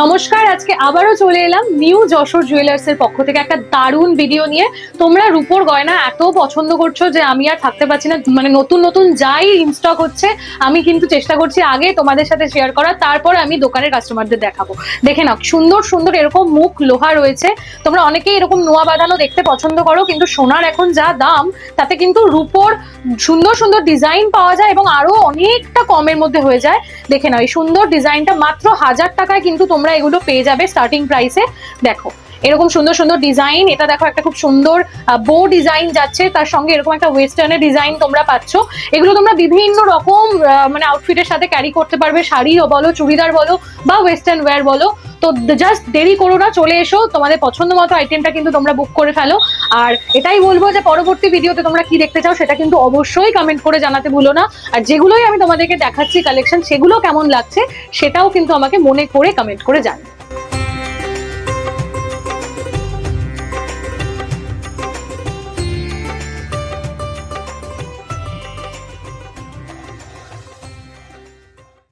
নমস্কার, আজকে আবারও চলে এলাম নিউ যশোর জুয়েলার্স এর পক্ষ থেকে একটা দারুণ ভিডিও নিয়ে। তোমরা রূপোর গয়না এত পছন্দ করছো যে আমি আর থাকতে পারছি না। মানে নতুন নতুন যাই ইনস্টক হচ্ছে আমি কিন্তু চেষ্টা করছি আগে তোমাদের সাথে শেয়ার করার, তারপর আমি দোকানের কাস্টমারদের দেখাবো। দেখে নাও সুন্দর সুন্দর এরকম মুখ লোহা রয়েছে। তোমরা অনেকেই এরকম নোয়া বাঁধানো দেখতে পছন্দ করো, কিন্তু সোনার এখন যা দাম তাতে কিন্তু রূপোর সুন্দর সুন্দর ডিজাইন পাওয়া যায় এবং আরো অনেকটা কমের মধ্যে হয়ে যায়। দেখে নাও এই সুন্দর ডিজাইনটা মাত্র 1000 টাকায় কিন্তু তোমরা এগুলো পেয়ে যাবে স্টার্টিং প্রাইসে। দেখো এরকম সুন্দর সুন্দর ডিজাইন, এটা দেখো একটা খুব সুন্দর বো ডিজাইন যাচ্ছে, তার সঙ্গে এরকম একটা ওয়েস্টার্নের ডিজাইন তোমরা পাচ্ছ। এগুলো তোমরা বিভিন্ন রকম মানে আউটফিটের সাথে ক্যারি করতে পারবে, শাড়িও বলো, চুড়িদার বলো বা ওয়েস্টার্ন ওয়্যার বলো। তো জাস্ট দেরি করো না, চলে এসো, তোমাদের পছন্দ মতো আইটেমটা কিন্তু তোমরা বুক করে ফেলো। আর এটাই বলবো যে পরবর্তী ভিডিওতে তোমরা কি দেখতে চাও সেটা কিন্তু অবশ্যই কমেন্ট করে জানাতে ভুলো না। আর যেগুলোই আমি তোমাদেরকে দেখাচ্ছি কালেকশন, সেগুলো কেমন লাগছে সেটাও কিন্তু আমাকে মনে করে কমেন্ট করে জানাও।